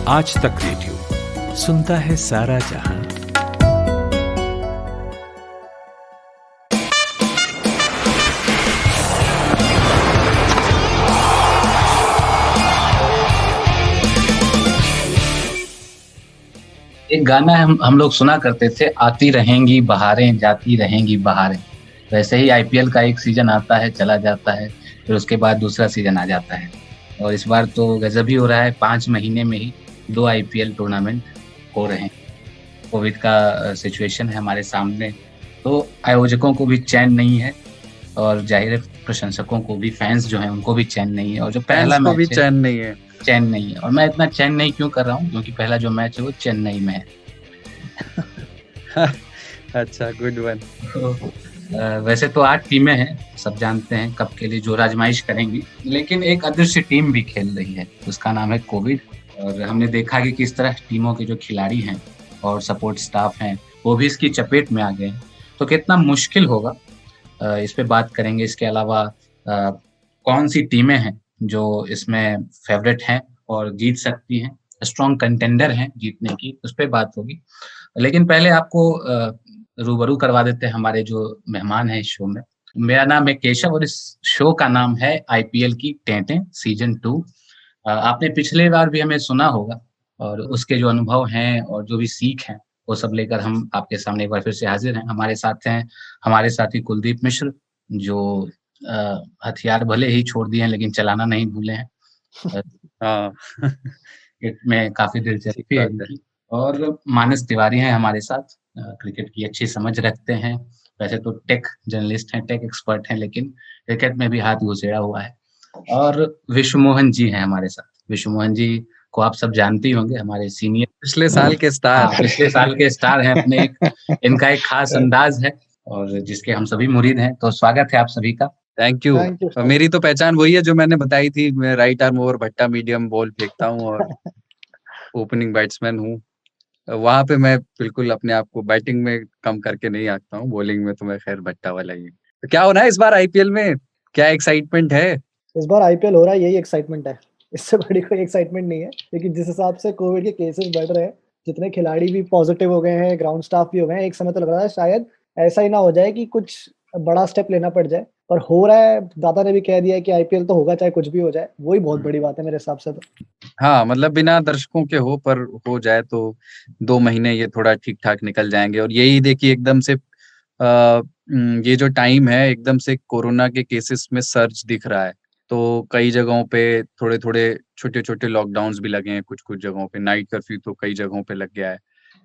आज तक रेडियो सुनता है सारा जहां। एक गाना हम लोग सुना करते थे, आती रहेंगी बहारें जाती रहेंगी बहारें। वैसे ही आईपीएल का एक सीजन आता है, चला जाता है, फिर उसके बाद दूसरा सीजन आ जाता है। और इस बार तो गजब ही हो रहा है, 5 महीने में ही 2 आईपीएल टूर्नामेंट हो रहे हैं। कोविड का सिचुएशन है हमारे सामने, तो आयोजकों को भी चैन नहीं है और जाहिर है प्रशंसकों को भी, फैंस जो हैं उनको भी चैन नहीं है। और जो पहला को भी मैच है, चैन नहीं है। चैन नहीं है। और मैं इतना चैन नहीं क्यों कर रहा हूँ, क्योंकि पहला जो मैच है वो चेन्नई में है। अच्छा, गुड वन। वैसे तो 8 टीमें हैं, सब जानते हैं कप के लिए जो आजमाइश करेंगी, लेकिन एक अदृश्य टीम भी खेल रही है, उसका नाम है कोविड। और हमने देखा कि किस तरह टीमों के जो खिलाड़ी हैं और सपोर्ट स्टाफ हैं वो भी इसकी चपेट में आ गए हैं। तो कितना मुश्किल होगा, इस पे बात करेंगे। इसके अलावा कौन सी टीमें हैं जो इसमें फेवरेट हैं और जीत सकती हैं, स्ट्रॉन्ग कंटेंडर हैं जीतने की, उस पर बात होगी। लेकिन पहले आपको रूबरू करवा देते हैं हमारे जो मेहमान हैं इस शो में। मेरा नाम है केशव और इस शो का नाम है आईपीएल की टेंटें सीजन 2। आपने पिछले बार भी हमें सुना होगा और उसके जो अनुभव हैं और जो भी सीख हैं वो सब लेकर हम आपके सामने एक बार फिर से हाजिर हैं। हमारे साथ हैं हमारे साथी कुलदीप मिश्र, जो हथियार भले ही छोड़ दिए हैं लेकिन चलाना नहीं भूले हैं। हाँ, क्रिकेट में काफी दिलचस्पी है इनकी। और मानस तिवारी हैं हमारे साथ, क्रिकेट की अच्छी समझ रखते हैं। वैसे तो टेक जर्नलिस्ट हैं, टेक एक्सपर्ट हैं, लेकिन क्रिकेट में भी हाथ घुसेड़ा हुआ है। और विश्व मोहन जी हैं हमारे साथ। विश्व मोहन जी को आप सब जानते ही होंगे, हमारे सीनियर, पिछले साल के स्टार। हाँ, पिछले साल के स्टार हैं अपने। इनका एक खास अंदाज है और जिसके हम सभी मुरीद हैं। तो स्वागत है आप सभी का। Thank you. मेरी तो पहचान वही है जो मैंने बताई थी, मैं राइट आर्म ओवर भट्टा मीडियम बॉल फेंकता हूँ और ओपनिंग बैट्समैन हूँ। वहां पे मैं बिल्कुल अपने आप को बैटिंग में कम करके नहीं आंकता हूँ, बॉलिंग में तो मैं खैर भट्टा वाला ही हूँ। तो क्या हो रहा है इस बार आईपीएल में, क्या एक्साइटमेंट है? इस बार आईपीएल हो रहा है, यही एक्साइटमेंट है। इससे बड़ी कोई एक्साइटमेंट नहीं है, क्योंकि जिस हिसाब से कोविड के केसेस बढ़ रहे हैं, जितने खिलाड़ी भी पॉजिटिव हो गए हैं, ग्राउंड स्टाफ भी हो गए हैं, एक समय तो लग रहा है शायद ऐसा ही ना हो जाए कि कुछ बड़ा स्टेप लेना पड़ जाए, पर हो रहा है। दादा ने भी कह दिया है कि आईपीएल तो होगा चाहे कुछ भी हो जाए, वही बहुत बड़ी बात है मेरे हिसाब से तो। हाँ, मतलब बिना दर्शकों के हो, पर हो जाए तो 2 महीने ये थोड़ा ठीक ठाक निकल जाएंगे। और यही देखिए एकदम से ये जो टाइम है, एकदम से कोरोना के केसेस में सर्च दिख रहा है। तो कई जगहों पे थोड़े थोड़े छोटे छोटे लॉकडाउन्स भी लगे हैं, कुछ कुछ जगहों पे नाइट कर्फ्यू तो कई जगहों पे लग गया है।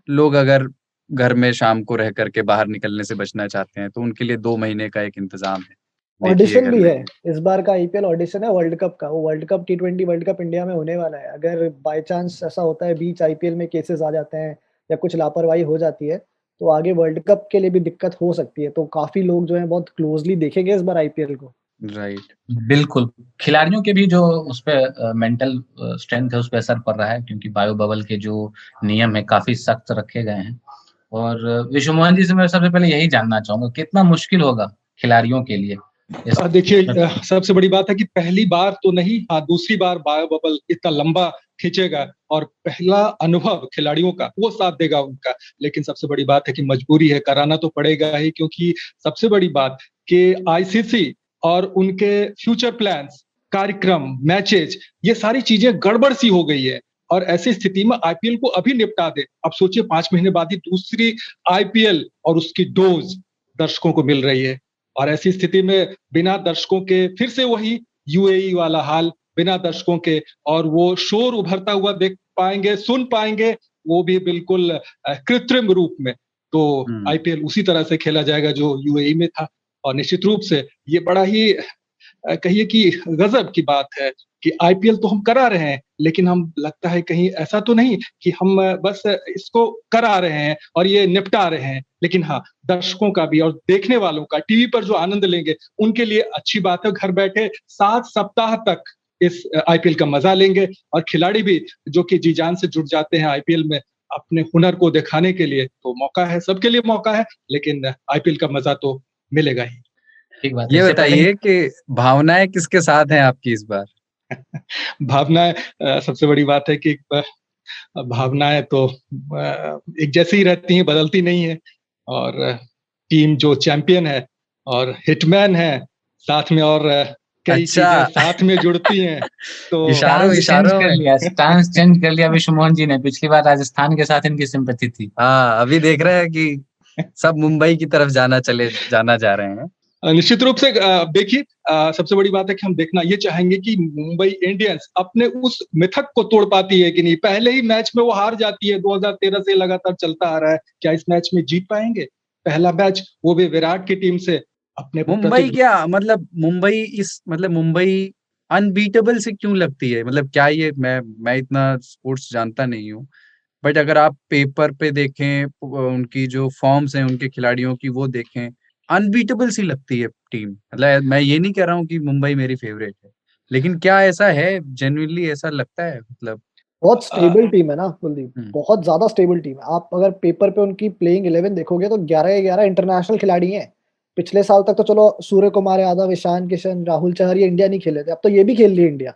लोग अगर घर में शाम को रह करके बाहर निकलने से बचना चाहते हैं तो उनके लिए 2 महीने का एक इंतजाम है। ऑडिशन भी है इस बार का, आईपीएल ऑडिशन है वर्ल्ड कप का। वो world cup T20 world cup India में होने वाला है। अगर बाय चांस ऐसा होता है बीच आईपीएल में केसेस आ जाते हैं या कुछ लापरवाही हो जाती है, तो आगे वर्ल्ड कप के लिए भी दिक्कत हो सकती है। तो काफी लोग जो हैं बहुत क्लोजली देखेंगे इस बार आईपीएल को। राइट, बिल्कुल। खिलाड़ियों के भी जो उस पे मेंटल स्ट्रेंथ है उस पे असर पड़ रहा है, क्योंकि बायो बबल के जो नियम है काफी सख्त रखे गए हैं। और विश्व मोहन जी से मैं सबसे पहले यही जानना चाहूंगा, कितना मुश्किल होगा खिलाड़ियों के लिए? देखिए, सबसे बड़ी बात है कि पहली बार तो नहीं, हाँ दूसरी बार बायो बबल इतना लंबा खींचेगा और पहला अनुभव खिलाड़ियों का वो साथ देगा उनका। लेकिन सबसे बड़ी बात है कि मजबूरी है, कराना तो पड़ेगा ही, क्योंकि सबसे बड़ी बात कि आईसीसी और उनके फ्यूचर प्लान्स, कार्यक्रम, मैचेज, ये सारी चीजें गड़बड़ सी हो गई है। और ऐसी स्थिति में आईपीएल को अभी निपटा दे। अब सोचिए 5 महीने बाद ही दूसरी आईपीएल और उसकी डोज दर्शकों को मिल रही है। और ऐसी स्थिति में बिना दर्शकों के फिर से वही यूएई वाला हाल, बिना दर्शकों के, और वो शोर उभरता हुआ देख पाएंगे, सुन पाएंगे, वो भी बिल्कुल कृत्रिम रूप में। तो आईपीएल उसी तरह से खेला जाएगा जो यूएई में था। और निश्चित रूप से ये बड़ा ही कहिए कि गजब की बात है कि आईपीएल तो हम करा रहे हैं, लेकिन हम लगता है कहीं ऐसा तो नहीं कि हम बस इसको करा रहे हैं और ये निपटा रहे हैं। लेकिन हाँ, दर्शकों का भी और देखने वालों का, टीवी पर जो आनंद लेंगे उनके लिए अच्छी बात है। घर बैठे 7 सप्ताह तक इस आईपीएल का मजा लेंगे और खिलाड़ी भी जो कि जी जान से जुट जाते हैं आईपीएल में अपने हुनर को दिखाने के लिए, तो मौका है, सबके लिए मौका है। लेकिन आईपीएल का मजा तो मिलेगा ही। ठीक बात। ये बताइए कि भावनाएं किसके साथ हैं आपकी इस बार? भावनाएं, सबसे बड़ी बात है कि भावनाएं तो एक जैसी ही रहती हैं, बदलती नहीं है। और टीम जो चैंपियन है और हिटमैन है साथ में, और कई अच्छा। चीजें साथ में जुड़ती हैं तो इशारों स्टांस चेंज इशारों कर में। लिया, स्टांस चेंज कर लिया विश्व मोहन जी ने। पिछली बार राजस्थान के साथ इनकी सिंपैथी थी। हाँ, अभी देख रहे हैं कि सब मुंबई की तरफ जाना जा रहे हैं। निश्चित रूप से देखिए, सबसे बड़ी बात है कि हम देखना ये चाहेंगे कि मुंबई इंडियंस अपने उस मिथक को तोड़ पाती है कि नहीं। पहले ही मैच में वो हार जाती है, 2013 से लगातार चलता आ रहा है। क्या इस मैच में जीत पाएंगे? पहला मैच वो भी विराट की टीम से अपने मुंबई क्या मतलब मुंबई अनबीटेबल से क्यों लगती है? मतलब क्या ये मैं इतना स्पोर्ट्स जानता नहीं हूँ, बट अगर आप पेपर पे देखें उनकी जो फॉर्म्स हैं उनके खिलाड़ियों की, वो देखें, अनबीटेबल सी लगती है टीम। मतलब मैं ये नहीं कह रहा हूँ कि मुंबई मेरी फेवरेट है, लेकिन क्या ऐसा है? जेन्युइनली ऐसा लगता है? मतलब बहुत स्टेबल टीम है ना कुलदीप, हम्म, बहुत ज्यादा स्टेबल टीम है। आप अगर पेपर पे उनकी प्लेइंग 11 देखोगे तो 11 इंटरनेशनल खिलाड़ी हैं। पिछले साल तक तो चलो सूर्य कुमार यादव, ईशान किशन, राहुल चहर ये इंडिया नहीं खेले थे, अब तो ये भी खेल रही है इंडिया।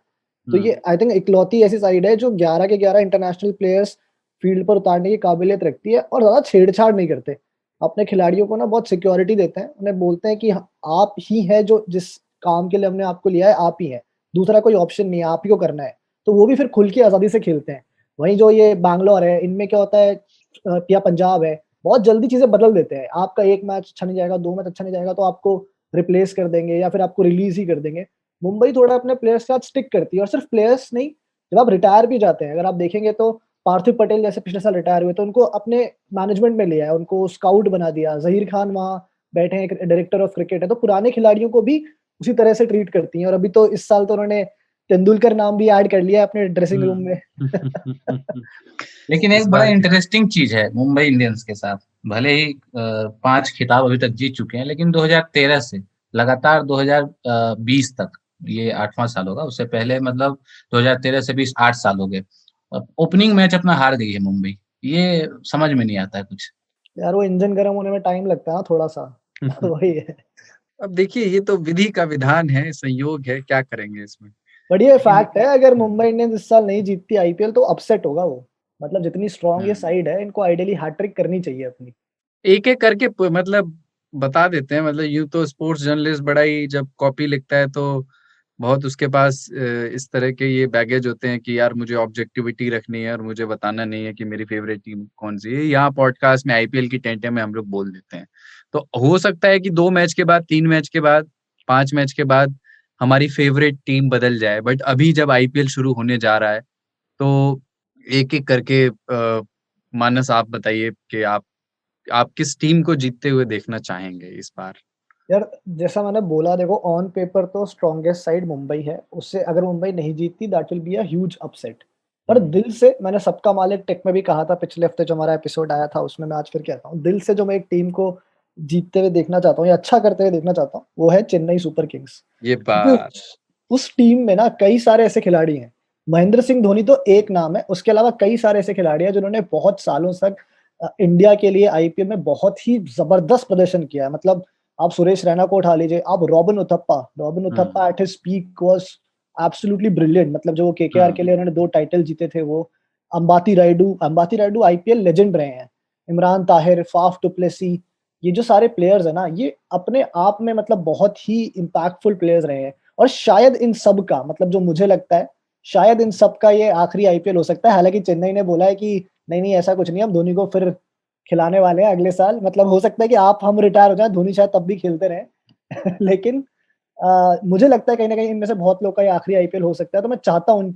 तो ये आई थिंक इकलौती ऐसी साइड है जो 11 के 11 इंटरनेशनल प्लेयर्स फील्ड पर उतारने की काबिलियत रखती है और ज्यादा छेड़छाड़ नहीं करते। अपने खिलाड़ियों को ना बहुत सिक्योरिटी देते हैं, उन्हें बोलते हैं कि आप ही है जो जिस काम के लिए हमने आपको लिया है, आप ही है, दूसरा कोई ऑप्शन नहीं है, आप ही को करना है। तो वो भी फिर खुल के आजादी से खेलते हैं। वहीं जो ये बैंगलोर है, इनमें क्या होता है या पंजाब है, बहुत जल्दी चीजें बदल देते हैं। आपका एक मैच अच्छा नहीं जाएगा, 2 मैच अच्छा नहीं जाएगा तो आपको रिप्लेस कर देंगे या फिर आपको रिलीज ही कर देंगे। मुंबई थोड़ा अपने प्लेयर्स के साथ स्टिक करती है, और सिर्फ प्लेयर्स नहीं, जब आप रिटायर भी जाते हैं, अगर आप देखेंगे तो पार्थिव पटेल जैसे पिछले साल रिटायर हुए तो उनको अपने मैनेजमेंट में लिया है, उनको स्काउट बना दिया। जहीर खान वहाँ बैठे हैं, डायरेक्टर ऑफ क्रिकेट है, तो पुराने खिलाड़ियों को भी उसी तरह से ट्रीट करती हैं। और अभी तो इस साल तो उन्होंने तेंदुलकर नाम भी ऐड कर लिया है अपने ड्रेसिंग रूम में। लेकिन इस एक बड़ा बार इंटरेस्टिंग चीज है मुंबई इंडियंस के साथ, भले ही 5 खिताब अभी तक जीत चुके हैं, लेकिन 2013 से लगातार 2020 तक, ये 8वां साल होगा, उससे पहले मतलब 2013 से 20 8 साल हो गए, ओपनिंग मैच अपना हार गई है मुंबई। ये समझ में नहीं आता है कुछ। यार वो इंजन गर्म होने में टाइम लगता है ना थोड़ा सा। वही है। अब देखिए, ये तो विधि का विधान है, संयोग है, क्या करेंगे इसमें। बट ये लेकिन फैक्ट है, अगर मुंबई इंडियंस इस साल नहीं जीतती आईपीएल तो अपसेट होगा वो। मतलब जितनी स्ट्रांग ये साइड है, इनको आइडियली हैट्रिक करनी चाहिए अपनी। एक एक करके मतलब बता देते हैं। मतलब यूं तो स्पोर्ट्स जर्नलिस्ट बड़ा ही जब कॉपी लिखता है तो बहुत उसके पास इस तरह के ये बैगेज होते हैं कि यार मुझे ऑब्जेक्टिविटी रखनी है और मुझे बताना नहीं है कि मेरी फेवरेट टीम कौन सी है। यहाँ पॉडकास्ट में आईपीएल की टेंटे में हम लोग बोल देते हैं। तो हो सकता है कि 2 मैच के बाद, 3 मैच के बाद, 5 मैच के बाद हमारी फेवरेट टीम बदल जाए। बट अभी जब आईपीएल शुरू होने जा रहा है तो एक एक करके मानस आप बताइए कि आप किस टीम को जीतते हुए देखना चाहेंगे इस बार? यार जैसा मैंने बोला, देखो ऑन पेपर तो स्ट्रॉन्गेस्ट साइड मुंबई है, उससे अगर मुंबई नहीं जीतती that will be a huge upset. पर दिल से, मैंने सबका मालिक टेक में भी कहा था पिछले हफ्ते जो हमारा एपिसोड आया था उसमें, मैं आज फिर कहता हूँ, दिल से जो मैं एक टीम को जीतते हुए देखना चाहता हूँ या अच्छा करते हुए देखना चाहता हूँ वो है चेन्नई सुपर किंग्स। ये क्योंकि बात उस टीम में ना कई सारे ऐसे खिलाड़ी हैं। महेंद्र सिंह धोनी तो एक नाम है, उसके अलावा कई सारे ऐसे खिलाड़ी हैं जिन्होंने बहुत सालों तक इंडिया के लिए आईपीएल में बहुत ही जबरदस्त प्रदर्शन किया है। मतलब आप सुरेश रैना को उठा लीजिए, आप robin Uthappa at his peak was absolutely brilliant. मतलब जो वो केकेआर के लिए उन्होंने 2 टाइटल जीते थे वो। अंबाती रायडू आईपीएल लेजेंड रहे हैं। इमरान ताहिर, फाफ डुप्लेसी, ये जो सारे प्लेयर्स है ना, ये अपने आप में मतलब बहुत ही इम्पैक्टफुल प्लेयर्स रहे हैं। और शायद इन सब का, मतलब जो मुझे लगता है, शायद इन सब का ये आखिरी आईपीएल हो सकता है। हालांकि चेन्नई ने बोला है कि नहीं ऐसा कुछ नहीं, हम धोनी को फिर खिलाने वाले हैं अगले साल। मतलब हो सकता है कि हम रिटायर हो जाए, धोनी शायद तब भी खेलते रहे। लेकिन मुझे लगता है कहीं ना कहीं इनमें से बहुत लोग का ये आखिरी आईपीएल हो सकता है। तो मैं चाहता हूँ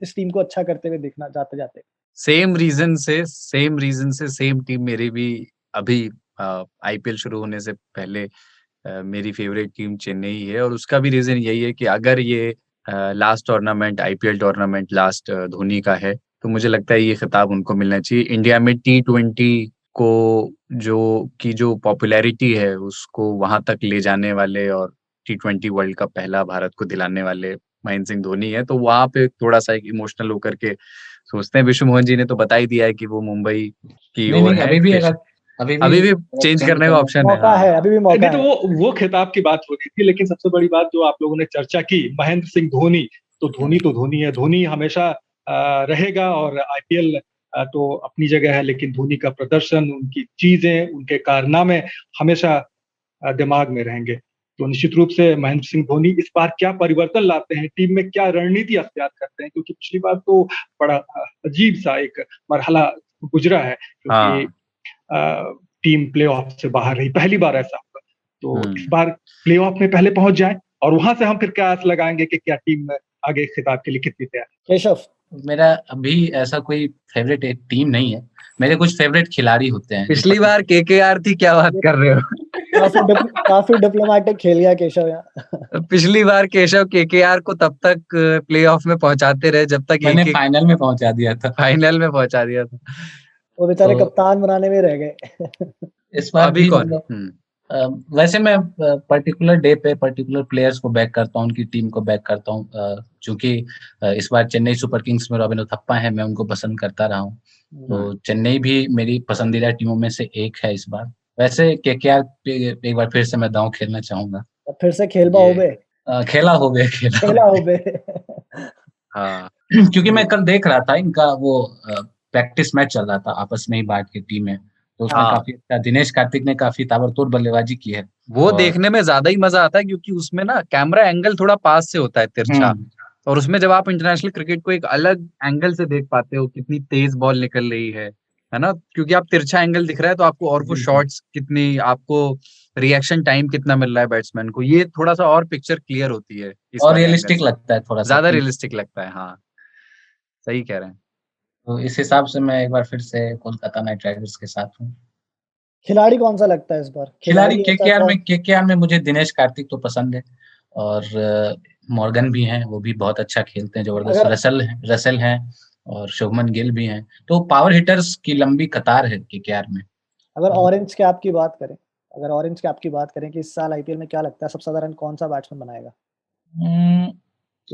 इस टीम को अच्छा करते हुए देखना जाते जाते। सेम रीजन से सेम टीम मेरी भी अभी आईपीएल शुरू होने से पहले मेरी फेवरेट टीम चेन्नई है। और उसका भी रीजन यही है कि अगर ये last tournament, IPL tournament last Dhoni का है, तो मुझे लगता है ये खिताब उनको मिलना चाहिए। इंडिया में T20 को जो पॉपुलैरिटी है उसको वहां तक ले जाने वाले और T20 वर्ल्ड कप पहला भारत को दिलाने वाले महेंद्र सिंह धोनी है। तो वहां पे थोड़ा सा इमोशनल होकर के सोचते हैं। विश्व मोहन जी ने तो बता ही दिया है कि वो मुंबई की नहीं ओर नहीं, है। अभी भी चेंज करने का ऑप्शन है। मौका है, अभी भी मौका नहीं तो है। वो खिताब की बात हो रही थी, लेकिन सबसे बड़ी बात जो आप लोगों ने चर्चा की, महेंद्र सिंह धोनी, तो धोनी है। धोनी हमेशा रहेगा। और आईपीएल तो अपनी जगह है, लेकिन धोनी का प्रदर्शन, उनकी चीजें, उनके कारनामे हमेशा दिमाग में रहेंगे। तो निश्चित रूप से महेंद्र सिंह धोनी इस बार क्या परिवर्तन लाते हैं, टीम में क्या रणनीति अख्तियार करते हैं, क्योंकि पिछली बार तो बड़ा अजीब सा एक मरहला गुजरा है, क्योंकि टीम प्लेऑफ से बाहर रही, पहली बार ऐसा होगा। तो इस बार प्लेऑफ में पहले पहुंच जाए और वहां से हम फिर क्या आस लगाएंगे कि क्या टीम आगे खिताब के लिए कितनी तैयार। केशव, मेरा अभी ऐसा कोई फेवरेट एक टीम नहीं है, मेरे कुछ फेवरेट खिलाड़ी होते हैं। पिछली बार केकेआर थी, क्या बात कर रहे हो? काफी डिप्लोमेटिक खेल गया केशव यहाँ। पिछली बार केशव केकेआर को तब तक प्लेऑफ में पहुंचाते रहे जब तक मैंने फाइनल में पहुंचा दिया था। फाइनल में पहुंचा दिया था। वो बेचारे कप्तान बनाने में रह गए। इस बार अभी भी कौन? वैसे मैं पर्टिकुलर डे पे पर्टिकुलर प्लेयर्स को बैक करता हूँ, उनकी टीम को बैक करता हूँ। चूंकि इस बार चेन्नई सुपर किंग्स में रॉबिन उथप्पा है, मैं उनको पसंद करता रहा हूँ, तो चेन्नई भी मेरी पसंदीदा टीमों में से एक है इस बार। वैसे केकेआर पे एक बार फिर से मैं दांव खेलना चाहूंगा। फिर से खेलबा हो बे, खेला हो बे। हाँ, क्योंकि मैं कल देख रहा था इनका वो प्रैक्टिस मैच चल रहा था आपस में ही बांट के टीम में, तो उसमें काफी अच्छा दिनेश कार्तिक ने काफी ताबड़तोड़ बल्लेबाजी की है। वो देखने में ज्यादा ही मजा आता है, क्योंकि उसमें ना कैमरा एंगल थोड़ा पास से होता है, तिरछा, और उसमें जब आप इंटरनेशनल क्रिकेट को एक अलग एंगल से देख पाते हो, कितनी तेज बॉल निकल रही है ना, क्योंकि आप तिरछा एंगल दिख रहा है तो आपको, और वो शॉट्स कितनी, आपको रिएक्शन टाइम कितना मिल रहा है बैट्समैन को, ये थोड़ा सा और पिक्चर क्लियर होती है, और रियलिस्टिक लगता है, थोड़ा सा ज्यादा रियलिस्टिक लगता है। हाँ, सही कह रहे हैं। तो इस हिसाब से मैं एक बार फिर से कोलकाता नाइट राइडर्स के साथ हूँ। खिलाड़ी कौन सा लगता है इस बार? खिलाड़ी केकेआर में मुझे दिनेश कार्तिक तो पसंद है, और मॉर्गन भी हैं, वो भी बहुत अच्छा खेलते हैं, जबरदस्त। रसेल हैं और शुभमन गिल भी हैं, तो पावर हिटर्स की लंबी कतार है केकेआर में। अगर ऑरेंज कैप की बात करें कि इस साल आईपीएल में क्या लगता है सबसे ज्यादा रन कौन सा बैट्समैन बनाएगा?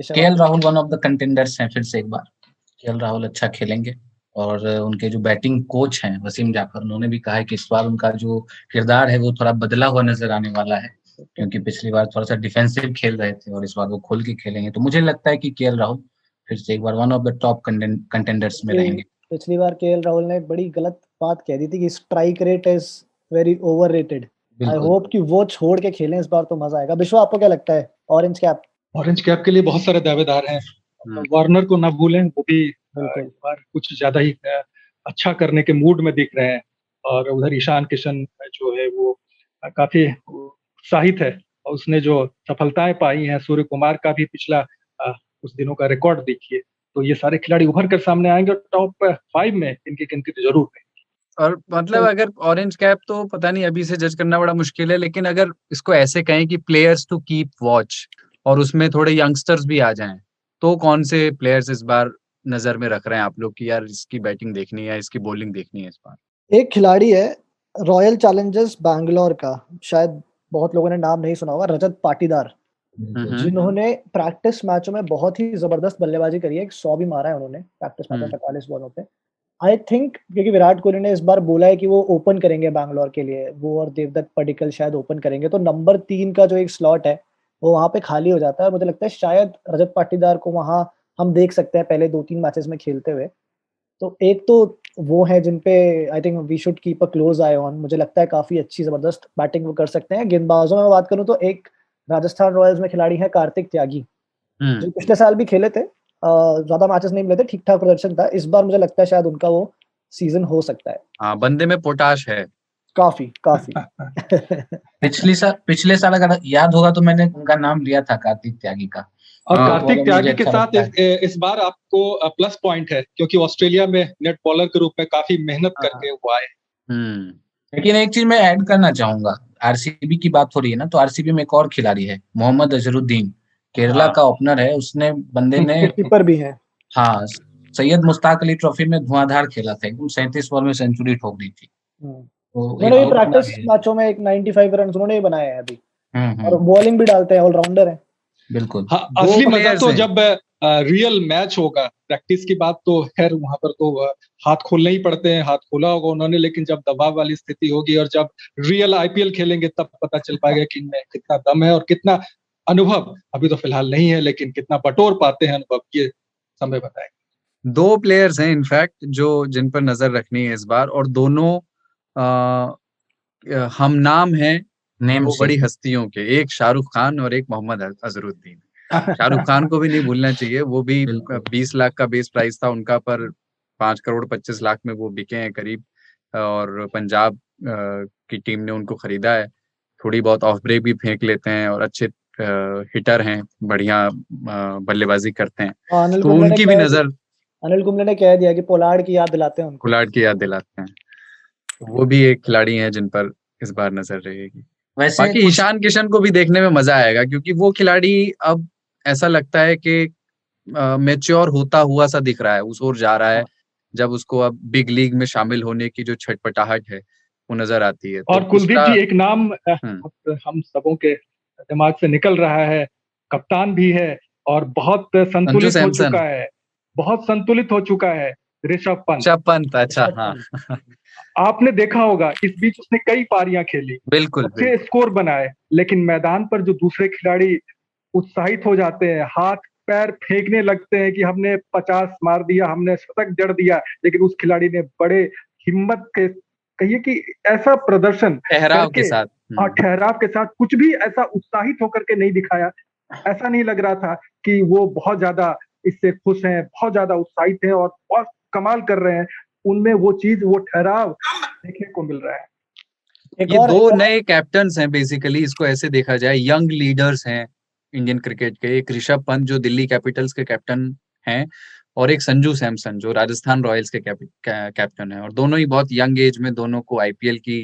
KL Rahul one of the contenders हैं फिर से एक बार। केएल राहुल अच्छा खेलेंगे, और उनके जो बैटिंग कोच हैं वसीम जाफर, उन्होंने भी कहा है कि इस बार उनका जो किरदार है वो थोड़ा बदला हुआ नजर आने वाला है, क्योंकि पिछली बार थोड़ा सा डिफेंसिव खेल रहे थे और इस बार वो खोल के खेलेंगे। तो मुझे लगता है कि केएल राहुल फिर से एक बार one of the top contenders में रहेंगे। पिछली बार केएल राहुल ने एक बड़ी गलत बात कह दी थी कि strike rate is very overrated. I hope कि वो छोड़ के खेलें इस बार, तो मजा आएगा। विश्व, आपको क्या लगता है? ऑरेंज कैप के लिए बहुत सारे दावेदार हैं। वार्नर को ना भूलें, वो भी इस बार कुछ ज्यादा ही अच्छा करने के मूड में दिख रहे हैं, और उधर ईशान किशन जो है वो काफी उत्साहित है, और उसने जो सफलताएं पाई हैं, सूर्य कुमार का भी पिछला कुछ दिनों का रिकॉर्ड देखिए, तो ये सारे खिलाड़ी उभर कर सामने आएंगे और टॉप 5 में इनकी गिनती तो जरूर है। और मतलब अगर ऑरेंज कैप तो पता नहीं, अभी से जज करना बड़ा मुश्किल है, लेकिन अगर इसको ऐसे कहें कि प्लेयर्स टू कीप वॉच, और उसमें थोड़े यंगस्टर्स भी आ जाएं, तो कौन से प्लेयर्स इस बार नजर में रख रहे हैं आप लोग कि यार इसकी बैटिंग देखनी है, इसकी बॉलिंग देखनी है इस बार? एक खिलाड़ी है रॉयल चैलेंजर्स बैंगलोर का, शायद बहुत लोगों ने नाम नहीं सुना होगा, रजत पाटीदार, जिन्होंने प्रैक्टिस मैचों में बहुत ही जबरदस्त बल्लेबाजी करी है। 100 भी मारा है उन्होंने प्रैक्टिस मैचों में 45 बॉलों पे। आई थिंक क्योंकि विराट कोहली ने इस बार बोला है कि वो ओपन करेंगे बैंगलोर के लिए, वो और देवदत्त पडिक्कल शायद ओपन करेंगे, तो नंबर 3 का जो एक स्लॉट है वो वहां पे खाली हो जाता है। मुझे लगता है शायद रजत पाटीदार को वहां हम देख सकते हैं पहले 2-3 मैचेस में खेलते हुए। तो एक तो वो है जिन पे I think we should keep a close eye on. मुझे लगता है काफी अच्छी जबरदस्त बैटिंग वो कर सकते हैं। गेंदबाजों में बात करूं तो एक राजस्थान रॉयल्स में खिलाड़ी है कार्तिक त्यागी, जो पिछले साल भी खेले थे, ज्यादा मैचेस नहीं मिले थे, ठीक ठाक प्रदर्शन था। इस बार मुझे लगता है शायद उनका वो सीजन हो सकता है। हाँ, बंदे में पोटाश है काफी पिछले साल अगर याद होगा तो मैंने उनका नाम लिया था, कार्तिक त्यागी का। और कार्तिक त्यागी के साथ इस बार आपको प्लस पॉइंट है, क्योंकि ऑस्ट्रेलिया में नेट बॉलर के रूप में काफी मेहनत करके वो आए। लेकिन एक चीज मैं ऐड करना चाहूंगा, आरसीबी की बात हो रही है ना, तो आरसीबी में एक और खिलाड़ी है, मोहम्मद अजहरुद्दीन, केरला का ओपनर है। उसने बंदे ने कीपर भी है। हाँ, सैयद मुश्ताक अली ट्रॉफी में धुआंधार खेला था, एकदम 37 बॉल में सेंचुरी ठोक दी थी। उन्होंने ये प्रैक्टिस मैचों में एक 95 रन उन्होंने बनाए हैं अभी, और बॉलिंग भी डालते हैं, ऑलराउंडर है। बिल्कुल। हाँ, असली मजा तो जब रियल मैच होगा। प्रैक्टिस की बात तो खैर वहां पर तो हाथ खोलने ही पड़ते हैं, हाथ खोला होगा उन्होंने, लेकिन जब दबाव वाली स्थिति होगी और जब रियल आईपीएल खेलेंगे तब पता चल पाएगा कि इनमें कितना दम है और कितना अनुभव। अभी तो फिलहाल नहीं है, लेकिन कितना बटोर पाते हैं अनुभव, ये समय बताएगा। 2 प्लेयर्स हैं इनफैक्ट जो जिन पर नजर रखनी है इस बार, और दोनों हम नाम हैं नेम 2 से बड़ी हस्तियों के, एक शाहरुख खान और एक मोहम्मद अजहरुद्दीन। शाहरुख खान को भी नहीं भूलना चाहिए, वो भी बिल्कुल 20 लाख का बेस प्राइस था उनका, पर 5 करोड़ 25 लाख में वो बिके हैं करीब, और पंजाब की टीम ने उनको खरीदा है। थोड़ी बहुत ऑफ ब्रेक भी फेंक लेते हैं और अच्छे हिटर हैं, बढ़िया बल्लेबाजी करते हैं, अनिल तो कुंबले ने उनकी भी कह नजर अनिल कुंबले ने कह दिया कि पोलार्ड की याद दिलाते हैं उनको। पुलाड़ की याद दिलाते हैं। वो भी एक खिलाड़ी हैं जिन पर इस बार नजर रहेगी। वैसे बाकी कुछ ईशान किशन को भी देखने में मजा आएगा, क्योंकि वो खिलाड़ी अब ऐसा लगता है कि मैच्योर होता हुआ सा दिख रहा है, उस ओर जा रहा है, जब उसको अब बिग लीग में शामिल होने की जो छटपटाहट है वो नजर आती है। तो और कुलदीप उसका जी, एक नाम हम सबों के दिमाग से निकल रहा है, कप्तान भी है और बहुत संजू संतुलित हो सैमसन, चुका है, बहुत संतुलित हो चुका है, ऋषभ पंत। ऋषभ पंत, अच्छा ऋषभ हाँ पंत। आपने देखा होगा इस बीच उसने कई पारियां खेली, बिल्कुल अच्छे बिल्कुल। स्कोर बनाए, लेकिन मैदान पर जो दूसरे खिलाड़ी उत्साहित हो जाते हैं, हाथ पैर फेंकने लगते हैं कि हमने 50 मार दिया, हमने शतक जड़ दिया, लेकिन उस खिलाड़ी ने बड़े हिम्मत के, कहिए कि ऐसा प्रदर्शन ठहराव के करके, साथ हाँ ठहराव के साथ, कुछ भी ऐसा उत्साहित होकर के नहीं दिखाया। ऐसा नहीं लग रहा था कि वो बहुत ज्यादा इससे खुश हैं, बहुत ज्यादा उत्साहित हैं और बहुत कमाल कर रहे हैं। उनमें वो चीज, वो ठहराव देखने को मिल रहा है। एक ये और 2 नए कैप्टन्स हैं बेसिकली, इसको ऐसे देखा जाए, यंग लीडर्स हैं इंडियन क्रिकेट के। एक ऋषभ पंत जो दिल्ली कैपिटल्स के कैप्टन हैं, और एक संजू सैमसन जो राजस्थान रॉयल्स के कैप्टन है, और दोनों ही बहुत यंग एज में दोनों को आईपीएल की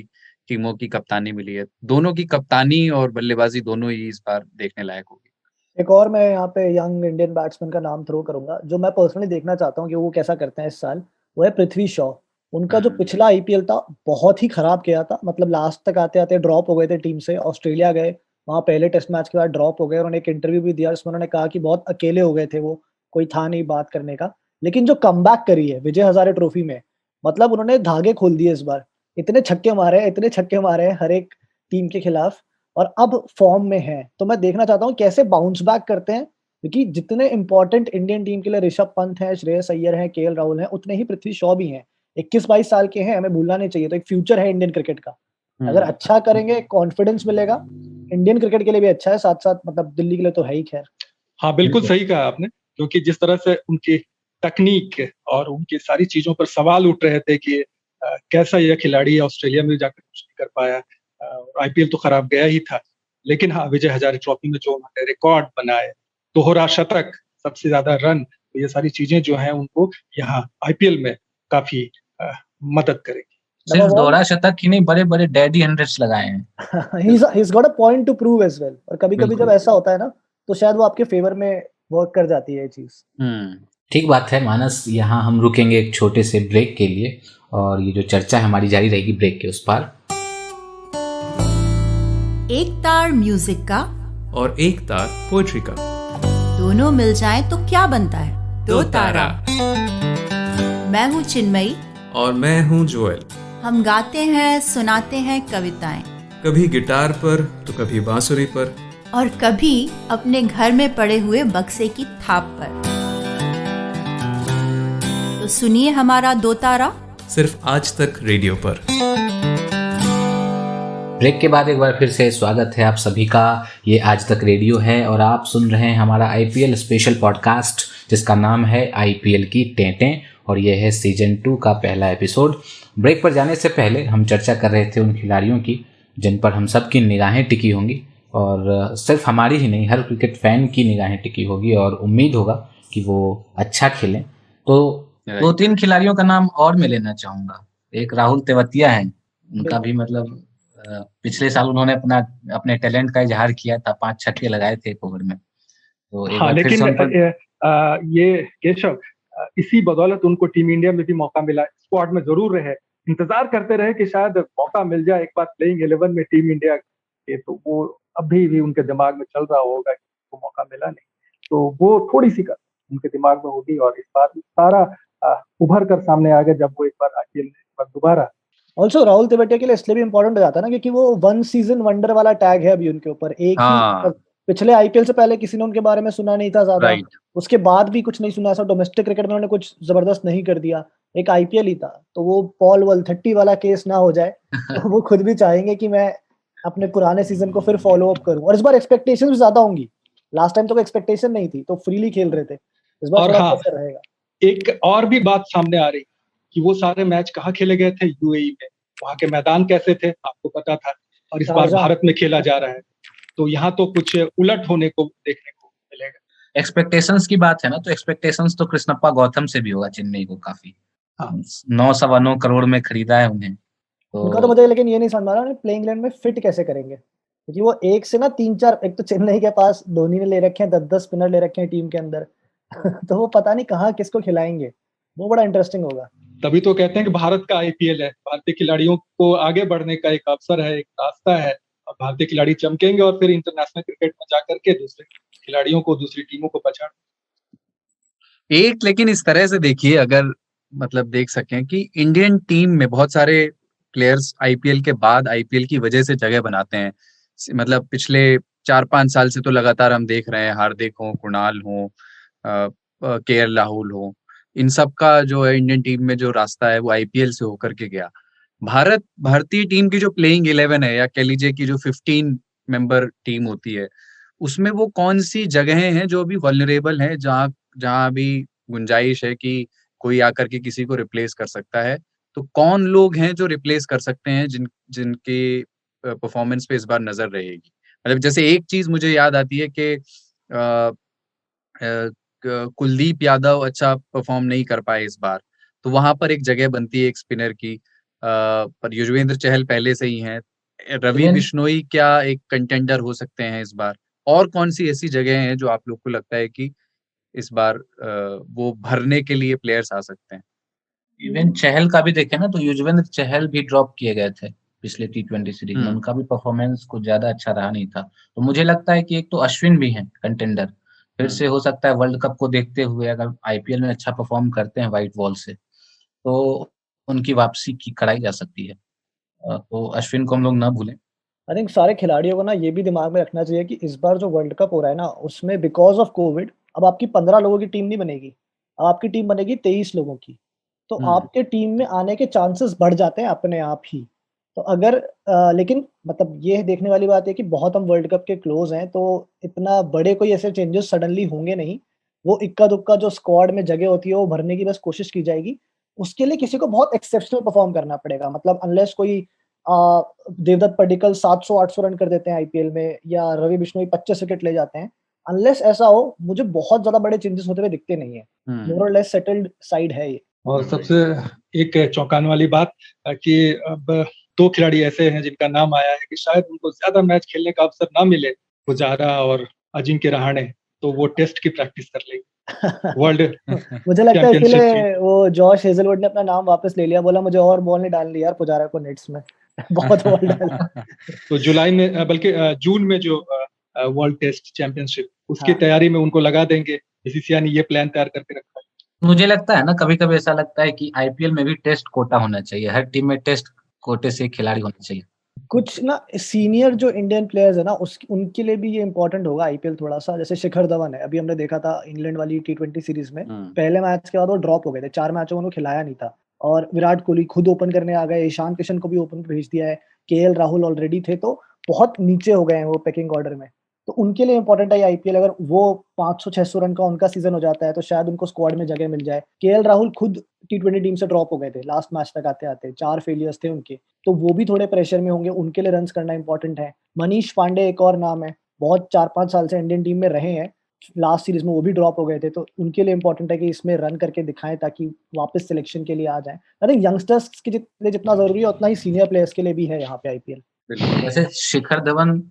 टीमों की कप्तानी मिली है। दोनों की कप्तानी और बल्लेबाजी दोनों ही इस बार देखने लायक होगी। एक और मैं यहाँ पे यंग इंडियन बैट्समैन का नाम थ्रो करूंगा, जो मैं पर्सनली देखना चाहता हूँ कि वो कैसा करते हैं इस साल। वो है पृथ्वी शॉ। उनका जो पिछला आईपीएल था बहुत ही खराब किया था, मतलब लास्ट तक आते आते ड्रॉप हो गए थे टीम से, ऑस्ट्रेलिया गए, वहाँ पहले टेस्ट मैच के बाद ड्रॉप हो गए। उन्होंने एक इंटरव्यू भी दिया जिसमें उन्होंने कहा कि बहुत अकेले हो गए थे वो, कोई था नहीं बात करने का। लेकिन जो कमबैक करी है विजय हजारे ट्रॉफी में, मतलब उन्होंने धागे खोल दिए इस बार। इतने छक्के मारे, इतने छक्के मारे हर एक टीम के खिलाफ, और अब फॉर्म में है। तो मैं देखना चाहता हूँ कैसे बाउंस बैक करते हैं, क्योंकि जितने इंपॉर्टेंट इंडियन टीम के लिए ऋषभ पंत है, श्रेयस अय्यर है, केएल राहुल है, उतने ही पृथ्वी शॉ भी हैं। 21-22 साल के हैं, हमें भूलना नहीं चाहिए। तो एक फ्यूचर है इंडियन क्रिकेट का। अगर अच्छा करेंगे, कॉन्फिडेंस मिलेगा, इंडियन क्रिकेट के लिए भी अच्छा है, साथ साथ मतलब दिल्ली के लिए तो है ही। खैर हाँ बिल्कुल सही कहा आपने, क्योंकि जिस तरह से उनकी तकनीक और उनकी सारी चीजों पर सवाल उठ रहे थे कि कैसा यह खिलाड़ी ऑस्ट्रेलिया में जाकर कुछ नहीं कर पाया, आईपीएल तो खराब गया ही था, लेकिन हाँ विजय हजारे ट्रॉफी में जो उन्होंने रिकॉर्ड बनाए, दोहरा शतक, सबसे ज्यादा रन, तो ये सारी चीजें जो हैं उनको यहाँ आईपीएल में काफी मदद करेगी। सिर्फ दोहरा शतक ही नहीं, बड़े बड़े डैडी हंड्रेड्स लगाए हैं। he's got a point to prove as well। और कभी-कभी जब ऐसा होता है ना, तो शायद वो आपके फेवर में वर्क कर जाती है ये चीज। ठीक बात है मानस, यहाँ हम रुकेंगे एक छोटे से ब्रेक के लिए, और ये जो चर्चा है हमारी जारी रहेगी ब्रेक के उस पार। एक तार म्यूजिक का और एक तार पोएट्री का, दोनों मिल जाएं तो क्या बनता है? दो तारा। मैं हूँ चिन्मयी और मैं हूँ जोएल। हम गाते हैं, सुनाते हैं कविताएं, कभी गिटार पर तो कभी बांसुरी पर, और कभी अपने घर में पड़े हुए बक्से की थाप पर। तो सुनिए हमारा दो तारा, सिर्फ आज तक रेडियो पर। ब्रेक के बाद एक बार फिर से स्वागत है आप सभी का। ये आज तक रेडियो है और आप सुन रहे हैं हमारा आईपीएल स्पेशल पॉडकास्ट, जिसका नाम है आईपीएल की टेंटें, और ये है सीजन 2 का पहला एपिसोड। ब्रेक पर जाने से पहले हम चर्चा कर रहे थे उन खिलाड़ियों की जिन पर हम सब की निगाहें टिकी होंगी, और सिर्फ हमारी ही नहीं, हर क्रिकेट फैन की निगाहें टिकी होगी, और उम्मीद होगा कि वो अच्छा खेलें। तो 2-3 खिलाड़ियों का नाम और मैं लेना चाहूंगा। एक राहुल तेवतिया है, उनका भी मतलब पिछले साल उन्होंने अपने टैलेंट का इजहार किया था, 5 छक्के लगाए थे एक ओवर में। तो एक बार लेकिन फिर से ये केशव, इसी बदौलत उनको टीम इंडिया में भी मौका मिला, स्क्वाड में जरूर रहे, इंतजार करते रहे कि शायद मौका मिल जाए एक बार प्लेइंग 11 में टीम इंडिया के, तो वो अभी भी उनके दिमाग में चल रहा होगा कि उनको मौका मिला नहीं, तो वो थोड़ी सी उनके दिमाग में होगी, और इस बार सारा उभर कर सामने आ गया जब वो एक बार आईपीएल में दोबारा। ऑल्सो राहुल तेवतिया के लिए इसलिए भी इम्पोर्टेंट हो जाता है ना, क्योंकि वो 1 सीजन वंडर वाला टैग है अभी उनके ऊपर। एक ही पिछले आईपीएल से पहले किसी ने उनके बारे में सुना नहीं था ज्यादा, राइट। उसके बाद भी कुछ नहीं सुना, ऐसा डोमेस्टिक क्रिकेट में उन्होंने कुछ जबरदस्त नहीं कर दिया, एक आईपीएल ही था। तो वो पॉल वॉल 30 वाला केस ना हो जाए, तो वो खुद भी चाहेंगे कि मैं अपने पुराने सीजन को फिर फॉलो अप करूं, और इस बार एक्सपेक्टेशंस भी ज्यादा होंगी। लास्ट टाइम तो कोई एक्सपेक्टेशन नहीं थी, तो फ्रीली खेल रहे थे, इस बार और थोड़ा हाँ, प्रेशर रहेगा। एक और भी बात सामने आ रही कि वो सारे मैच कहाँ खेले गए थे, यूएई में, वहां के मैदान कैसे थे आपको पता था, और इस बार शारजाह। भारत में खेला जा रहा है, तो यहाँ तो कुछ उलट होने को देखने को मिलेगा। एक्सपेक्टेशंस की बात है ना, तो एक्सपेक्टेशंस तो कृष्णप्पा गौतम से भी होगा चेन्नई को काफी। हाँ। 9 करोड़ में खरीदा है उन्हें, उनका तो मुझे लेकिन ये नहीं समझ आ रहा प्लेइंग इलेवन में फिट कैसे करेंगे, क्योंकि वो एक से ना 3-4, एक तो चेन्नई के पास धोनी ने ले रखे हैं 10-10 स्पिनर ले रखे हैं टीम के अंदर तो वो पता नहीं कहाँ किसको खिलाएंगे, वो बड़ा इंटरेस्टिंग होगा। तभी तो कहते हैं कि भारत का आईपीएल है, भारतीय खिलाड़ियों को आगे बढ़ने का एक अवसर है, एक रास्ता है, और भारतीय खिलाड़ी चमकेंगे और फिर इंटरनेशनल क्रिकेट में जाकर के दूसरे खिलाड़ियों को, दूसरी टीमों को पछाड़। एक लेकिन इस तरह से देखिए, अगर मतलब देख सकें कि इंडियन टीम में बहुत सारे प्लेयर्स आईपीएल के बाद आईपीएल की वजह से जगह बनाते हैं। मतलब पिछले 4-5 साल से तो लगातार हम देख रहे हैं, हार्दिक हो, कुणाल हो, केएल राहुल हो, इन सब का जो है इंडियन टीम में जो रास्ता है वो आईपीएल से होकर के गया। भारतीय टीम की जो प्लेइंग 11 है, या कह लीजिए कि जो 15 मेंबर टीम होती है, उसमें वो कौन सी जगहें हैं जो अभी वल्नरेबल हैं, जहां अभी गुंजाइश है कि कोई आकर के किसी को रिप्लेस कर सकता है, तो कौन लोग हैं जो रिप्लेस कर सकते हैं, जिनके परफॉर्मेंस पे इस बार नजर रहेगी। मतलब जैसे एक चीज मुझे याद आती है कि कुलदीप यादव अच्छा परफॉर्म नहीं कर पाए इस बार, तो वहां पर एक जगह बनती है एक स्पिनर की, पर युजवेंद्र चहल पहले से ही हैं। रवि बिश्नोई क्या एक कंटेंडर हो सकते हैं इस बार, और कौन सी ऐसी जगह हैं जो आप लोग को लगता है कि इस बार वो भरने के लिए प्लेयर्स आ सकते हैं? इवन चहल का भी देखें ना, तो युजवेंद्र चहल भी ड्रॉप किए गए थे पिछले T20 सीरीज में, उनका भी परफॉर्मेंस कुछ ज्यादा अच्छा रहा नहीं था। तो मुझे लगता है कि एक तो अश्विन भी हैं कंटेंडर, फिर से हो सकता है वर्ल्ड कप को देखते हुए अगर आईपीएल में अच्छा परफॉर्म करते हैं व्हाइट बॉल से, तो उनकी वापसी की कराई जा सकती है। तो अश्विन को हम लोग ना भूलें। आई थिंक सारे खिलाड़ियों को ना ये भी दिमाग में रखना चाहिए कि इस बार जो वर्ल्ड कप हो रहा है ना, उसमें बिकॉज ऑफ कोविड अब आपकी 15 लोगों की टीम नहीं बनेगी, अब आपकी टीम बनेगी 23 लोगों की। तो आपके टीम में आने के चांसेस बढ़ जाते हैं अपने आप ही। तो अगर लेकिन मतलब ये देखने वाली बात है कि बहुत हम वर्ल्ड कप के क्लोज हैं, तो इतना बड़े कोई ऐसे चेंजेस सडनली होंगे नहीं। वो इक्का-दुक्का जो स्क्वाड में जगह होती है वो भरने की बस कोशिश की जाएगी। उसके लिए किसी को बहुत एक्सेप्शनल परफॉर्म करना पड़ेगा, मतलब अनलेस कोई देवदत्त पड्डीकल 700-800 रन कर देते हैं आईपीएल में, या रवि बिश्नोई 25 विकेट ले जाते हैं। अनलेस ऐसा हो, मुझे बहुत ज़्यादा बड़े चेंजेस होते हुए दिखते नहीं है। मोर और लेस सेटल्ड साइड है ये। और सबसे एक चौंकाने वाली बात कि अब 2 खिलाड़ी ऐसे हैं जिनका नाम आया है कि शायद उनको ज्यादा मैच खेलने का अवसर ना मिले, पुजारा और अजिंक्य रहाणे, तो वो टेस्ट की प्रैक्टिस कर लेंगे वर्ल्ड मुझे लगता है चैंपियनशिप इसलिए वो जॉश हेजलवुड ने अपना नाम वापस ले लिया, बोला मुझे और बॉल नहीं डालनी यार पुजारा को नेट्स में बहुत बॉल डाला। तो जुलाई में बल्कि जून में जो वर्ल्ड टेस्ट चैंपियनशिप, उसकी हाँ। तैयारी में उनको लगा देंगे। बीसीसीआई ने ये प्लान तैयार करके रखा है। मुझे लगता है ना, कभी कभी ऐसा लगता है कि आईपीएल में भी टेस्ट कोटा होना चाहिए, हर टीम में टेस्ट कोटे से खिलाड़ी होना चाहिए। कुछ ना सीनियर जो इंडियन प्लेयर्स है ना, उनके लिए भी ये इम्पोर्टेंट होगा आईपीएल थोड़ा सा। जैसे शिखर धवन है, अभी हमने देखा था इंग्लैंड वाली T20 सीरीज में, पहले मैच के बाद वो ड्रॉप हो गए थे, 4 मैचों में उन्होंने खिलाया नहीं था। और विराट कोहली खुद ओपन करने आ गए, ईशान किशन को भी ओपन भेज दिया है, केएल राहुल ऑलरेडी थे, तो बहुत नीचे हो गए हैं वो पैकिंग ऑर्डर में। तो उनके लिए इंपॉर्टेंट है आईपीएल। अगर वो 500-600 रन का उनका सीजन हो जाता है, तो शायद उनको स्क्वाड में जगह मिल जाए। केएल राहुल खुद T20 टीम से ड्रॉप हो गए थे लास्ट मैच तक आते-आते, 4 फेलियर्स थे उनके, तो वो भी थोड़े प्रेशर में होंगे, उनके लिए रन्स करना इंपॉर्टेंट है। मनीष पांडे एक और नाम है, बहुत 4-5 साल से इंडियन टीम में रहे हैं, लास्ट सीरीज में वो भी ड्रॉप हो गए थे, तो उनके लिए इंपॉर्टेंट है कि इसमें रन करके दिखाएं ताकि वापस सिलेक्शन के लिए आ जाएं। आई थिंक यंगस्टर्स के लिए जितना जरूरी है उतना ही सीनियर प्लेयर्स के लिए भी है यहाँ पे आईपीएल। वैसे शिखर धवन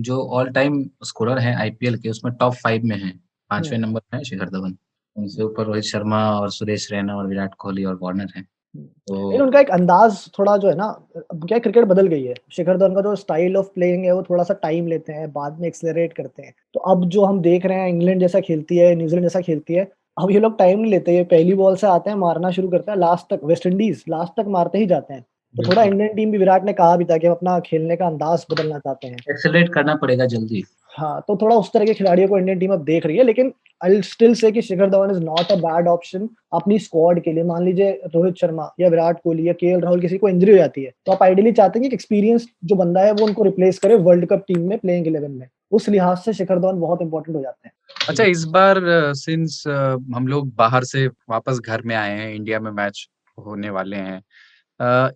जो ऑल टाइम स्कोरर है आईपीएल के, उसमें टॉप 5 में है, 5वें नंबर पे है शिखर धवन। उनसे ऊपर रोहित शर्मा और सुरेश रैना और विराट कोहली और वार्नर है। लेकिन उनका एक अंदाज थोड़ा जो है ना, अब क्या क्रिकेट बदल गई है, शिखर धवन का जो स्टाइल ऑफ प्लेइंग है वो थोड़ा सा टाइम लेते हैं, बाद में एक्सेलरेट करते हैं। तो अब जो हम देख रहे हैं, इंग्लैंड जैसा खेलती है, न्यूजीलैंड जैसा खेलती है, अब ये लोग टाइम नहीं लेते, ये पहली बॉल से आते हैं, मारना शुरू करते हैं, लास्ट तक वेस्ट इंडीज लास्ट तक मारते ही जाते हैं। तो थोड़ा इंडियन टीम भी, विराट ने कहा भी था कि हम अपना खेलने का अंदाज बदलना चाहते हैं, एक्सेलरेट करना पड़ेगा जल्दी। हाँ, तो थोड़ा उस तरह के खिलाड़ियों को इंडियन टीम अब देख रही है, लेकिन आई विल स्टिल से कि Shikhar Dhawan is not a bad option अपनी स्क्वाड के लिए। मान लीजिए रोहित शर्मा या विराट कोहली या केएल राहुल किसी को इंजरी हो जाती है, तो आप आइडियली चाहते हैं कि एक्सपीरियंस जो बंदा है वो उनको रिप्लेस करे वर्ल्ड कप टीम में प्लेइंग 11 में। उस लिहाज से शिखर धवन बहुत इंपॉर्टेंट हो जाते हैं। अच्छा, इस बार सिंस हम लोग बाहर से वापस घर में आए हैं, इंडिया में मैच होने वाले हैं,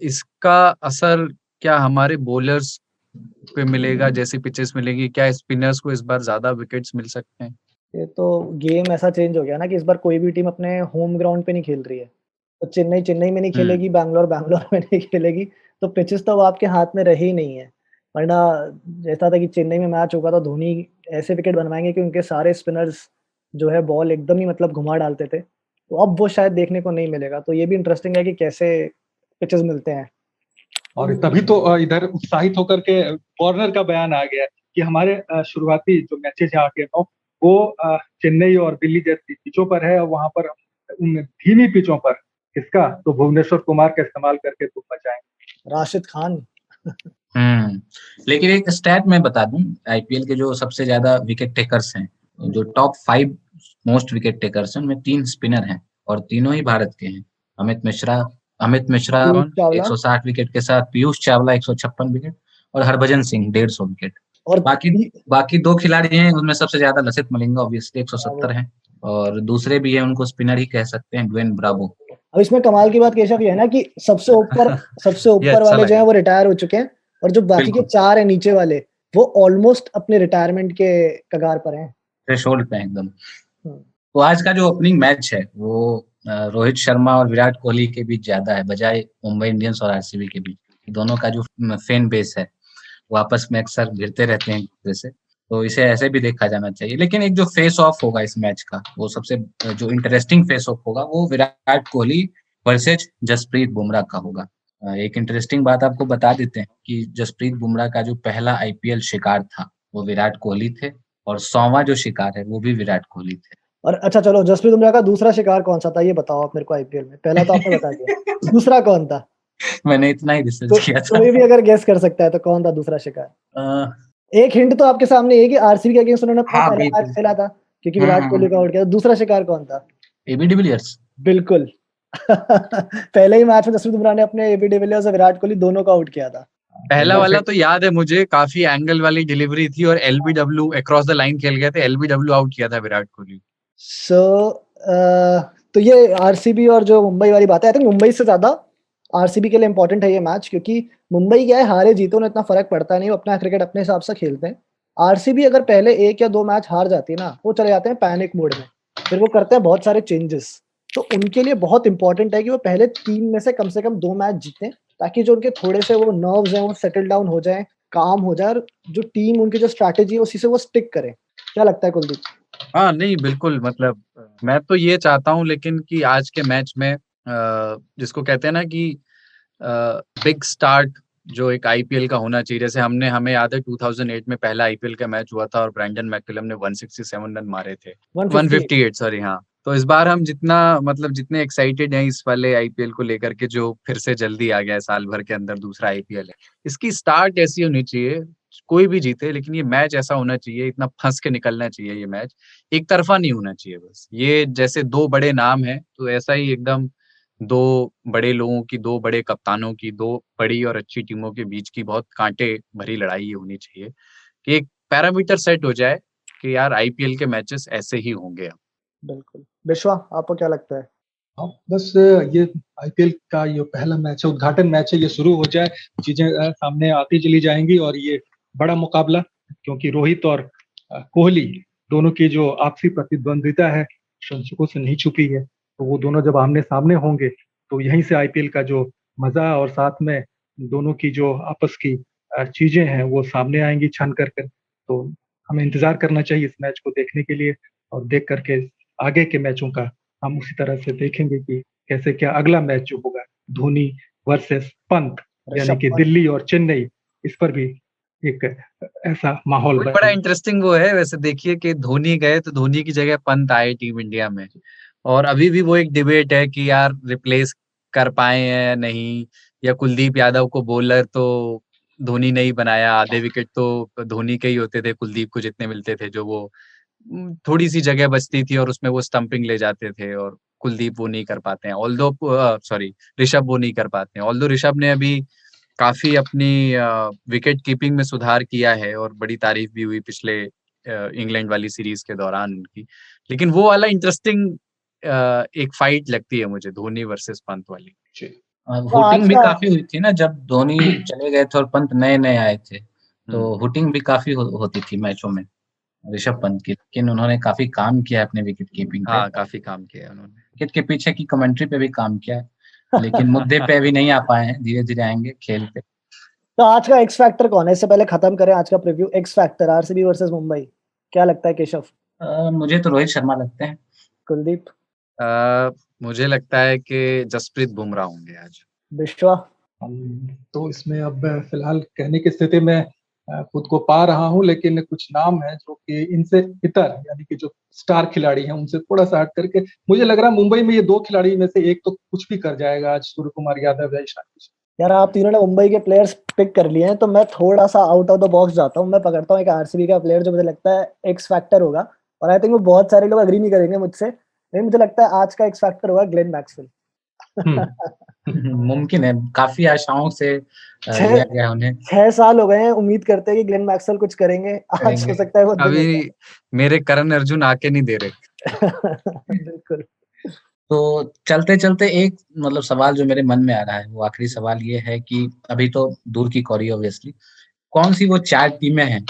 इसका असर क्या हमारे बॉलर्स पे मिलेगा? जैसी पिचेस मिलेगी, क्या स्पिनर्स को इस बार ज्यादा विकेट्स मिल सकते हैं? ये तो गेम ऐसा चेंज हो गया ना कि इस बार कोई भी टीम अपने होम ग्राउंड पे नहीं खेल रही है। तो चेन्नई चेन्नई में नहीं खेलेगी, बैंगलोर बैंगलोर में नहीं खेलेगी, तो पिचेस तो अब आपके हाथ में रही ही नहीं है। वरना जैसा था कि चेन्नई में मैच होगा तो धोनी ऐसे विकेट बनवाएंगे कि उनके सारे स्पिनर्स जो है बॉल एकदम ही मतलब घुमा डालते थे। तो अब वो शायद देखने को नहीं मिलेगा। तो ये भी इंटरेस्टिंग है कि कैसे पिचेस मिलते हैं। और तभी तो इधर उत्साहित होकर के कॉर्नर का बयान आ गया कि हमारे शुरुआती जो मैचेस यहाँ के वो चेन्नई और दिल्ली जैसी पिचों पर है, और वहां पर उन धीमी पिचों पर इसका तो भुवनेश्वर कुमार का इस्तेमाल करके धूम मचाएंगे। राशिद खान। लेकिन एक स्टैट मैं बता दूं, आईपीएल के जो सबसे ज्यादा विकेट टेकर्स हैं, जो टॉप 5 मोस्ट विकेट टेकर्स हैं, उनमें 3 स्पिनर हैं और तीनों ही भारत के हैं। अमित मिश्रा पीयूष चावला 160 विकेट के साथ, पीयूष चावला 156 विकेट और हरभजन सिंह 150 विकेट। और बाकी 2 खिलाड़ी हैं, उनमें सबसे ज्यादा लसित मलिंगा ऑब्वियसली 170 हैं, और दूसरे भी हैं, उनको स्पिनर ही कह सकते हैं, ड्वेन ब्रावो। अब इसमें कमाल की बात केशव ये है ना कि सबसे ऊपर अच्छा वाले जो लगा। हैं वो रिटायर हो चुके हैं, और जो बाकी के बिल्कुल। 4 हैं नीचे वाले वो ऑलमोस्ट अपने रिटायरमेंट के कगार पर हैं। थ्रेशोल्ड पे एकदम। हम्म। तो आज का जो ओपनिंग मैच है वो रोहित शर्मा और विराट कोहली के बीच ज्यादा है बजाय मुंबई इंडियंस और आरसीबी के बीच। दोनों का जो फैन बेस है वो आपस में अक्सर भिड़ते रहते हैं एक दूसरे से, तो इसे ऐसे भी देखा जाना चाहिए। लेकिन एक जो फेस ऑफ होगा इस मैच का, वो सबसे जो इंटरेस्टिंग फेस ऑफ होगा वो विराट कोहली वर्सेज जसप्रीत बुमराह का होगा। एक इंटरेस्टिंग बात आपको बता देते हैं कि जसप्रीत बुमराह का जो पहला आईपीएल शिकार था वो विराट कोहली थे, और 100वां जो शिकार है वो भी विराट कोहली थे। और अच्छा चलो, जसप्रीत बुमराह का दूसरा शिकार कौन सा था ये बताओ आप मेरे को आईपीएल में। पहला तो आपने बता दिया, दूसरा कौन था? मैंने इतना ही रिसर्च किया था। कोई भी अगर गेस कर सकता है तो कौन था दूसरा शिकार? एक हिंट तो आपके सामने ये कि आरसीबी के अगेंस्ट उन्होंने अपना पहला मैच खेला था क्योंकि विराट कोहली को आउट किया। दूसरा शिकार कौन था? AB de Villiers. बिल्कुल। पहले ही मैच में जसप्रीत बुमराह ने अपने एबी डिविलियर्स और विराट कोहली दोनों को आउट किया था। पहला वाला तो याद है मुझे, काफी एंगल वाली डिलीवरी थी और एलबीडब्ल्यू अक्रॉस द लाइन खेल गए थे, एलबीडब्ल्यू आउट किया था विराट कोहली। तो ये आरसीबी और जो मुंबई वाली बात है, आई थिंक मुंबई से ज्यादा आरसीबी के लिए इंपॉर्टेंट है ये मैच, क्योंकि मुंबई क्या है, हारे जीतों ने इतना फर्क पड़ता नहीं, वो अपना क्रिकेट अपने हिसाब से खेलते हैं। आरसीबी अगर पहले 1 या 2 मैच हार जाती है ना, वो चले जाते हैं पैनिक मोड में, फिर वो करते हैं बहुत सारे चेंजेस। तो उनके लिए बहुत इंपॉर्टेंट है कि वो पहले 3 में से कम 2 मैच जीतें, ताकि जो उनके थोड़े से वो नर्व्स हैं वो सेटल डाउन हो जाए, काम हो जाए, और जो टीम उनकी जो स्ट्रैटेजी है उसी से वो स्टिक करें। क्या लगता है कुलदीप? हाँ नहीं बिल्कुल, मतलब मैं तो ये चाहता हूँ लेकिन कि आज के मैच में जिसको कहते हैं ना कि बिग स्टार्ट जो एक आईपीएल का होना चाहिए, जैसे हमें याद है 2008 में पहला आईपीएल का मैच हुआ था और ब्रैंडन मैककलम ने 167 रन मारे थे, 158 सॉरी। हाँ, तो इस बार हम जितने एक्साइटेड हैं इस वाले आईपीएल को लेकर के, जो फिर से जल्दी आ गया है, साल भर के अंदर दूसरा आईपीएल है, इसकी स्टार्ट ऐसी होनी चाहिए, कोई भी जीते लेकिन ये मैच ऐसा होना चाहिए, इतना फंस के निकलना चाहिए, ये मैच एक तरफा नहीं होना चाहिए। बस ये जैसे 2 बड़े नाम है तो ऐसा ही एकदम 2 बड़े लोगों की, 2 बड़े कप्तानों की, 2 बड़ी और अच्छी टीमों के बीच की बहुत कांटे भरी लड़ाई होनी चाहिए कि एक पैरामीटर सेट हो जाए कि यार आईपीएल के मैचेस ऐसे ही होंगे। बिल्कुल। विश्वा, आपको क्या लगता है? बस ये आईपीएल का ये पहला मैच है, उद्घाटन मैच है, ये शुरू हो जाए, चीजें सामने आती चली जाएंगी, और ये बड़ा मुकाबला, क्योंकि रोहित और कोहली दोनों की जो आपसी प्रतिद्वंदिता है दर्शकों से नहीं छुपी है, तो वो दोनों जब आमने सामने होंगे तो यहीं से आईपीएल का जो मजा और साथ में दोनों की जो आपस की चीजें हैं वो सामने आएंगी छन कर। तो हमें इंतजार करना चाहिए इस मैच को देखने के लिए, और देख करके आगे के मैचों का हम उसी तरह से देखेंगे कि कैसे क्या अगला मैच जो होगा धोनी वर्सेस पंत, यानी कि दिल्ली और चेन्नई, इस पर भी एक ऐसा माहौल बड़ा इंटरेस्टिंग वो है। वैसे देखिए कि धोनी गए तो धोनी की जगह पंत आए टीम इंडिया में, और अभी भी वो एक डिबेट है कि यार रिप्लेस कर पाए हैं या नहीं, या कुलदीप यादव को बॉलर तो धोनी ने ही बनाया। आधे विकेट तो धोनी के ही होते थे, कुलदीप को जितने मिलते थे, जो वो थोड़ी सी जगह बचती थी और उसमें वो स्टंपिंग ले जाते थे, और कुलदीप वो नहीं कर पाते हैं। ऑल्दो ऋषभ वो नहीं कर पाते हैं। ऑल्दो ऋषभ ने अभी काफी अपनी विकेट कीपिंग में सुधार किया है, और बड़ी तारीफ भी हुई पिछले इंग्लैंड वाली सीरीज के दौरान उनकी। लेकिन वो वाला इंटरेस्टिंग एक फाइट लगती है मुझे, धोनी वर्सेस पंत वाली। हुटिंग भी काफी हुई थी ना, जब धोनी चले गए थे और पंत नए नए आए थे, तो हुटिंग भी काफी होती थी मैचों में ऋषभ पंत की। लेकिन उन्होंने काफी काम किया अपने विकेट कीपिंग पे। हाँ, काफी काम किया उन्होंने। विकेट के पीछे की कमेंट्री पे भी काम किया है, लेकिन मुद्दे पे अभी नहीं आ पाए हैं, धीरे धीरे आएंगे खेल पे। तो आज का एक्स फैक्टर कौन है? इससे पहले खत्म करें आज का preview. X factor RCB versus Mumbai, क्या लगता है केशव? मुझे तो रोहित शर्मा लगते हैं। कुलदीप? मुझे लगता है कि जसप्रीत बुमराह होंगे आज। विश्वा? तो इसमें अब फिलहाल कहने की स्थिति में खुद को पा रहा हूं, लेकिन कुछ नाम है जो कि इनसे इतर, यानी कि जो स्टार खिलाड़ी हैं उनसे थोड़ा सा हट करके मुझे लग रहा है मुंबई में ये दो खिलाड़ी में से एक तो कुछ भी कर जाएगा आज, सूर्य कुमार यादव या ईशान किशन। यार आप तीनों ने मुंबई के प्लेयर्स पिक कर लिए हैं, तो मैं थोड़ा सा आउट ऑफ द बॉक्स जाता हूँ। मैं पकड़ता हूँ एक आरसीबी का प्लेयर जो मुझे लगता है एक्स फैक्टर होगा, और आई थिंक वो बहुत सारे लोग अग्री नहीं करेंगे मुझसे, लेकिन मुझे लगता है आज का एक्स फैक्टर होगा ग्लेन मैक्सवेल। मुमकिन है, काफी आशाओं से लिया गया उन्हें। 6 साल हो गए हैं, उम्मीद करते हैं कि ग्लेन मैक्सवेल कुछ करेंगे। आज हो सकता है वो अभी मेरे करण अर्जुन आके नहीं दे रहे। बिल्कुल। तो चलते चलते एक मतलब सवाल जो मेरे मन में आ रहा है, वो आखिरी सवाल ये है कि अभी तो दूर की कौड़ी ऑब्वियसली, कौन सी वो 4 टीमें हैं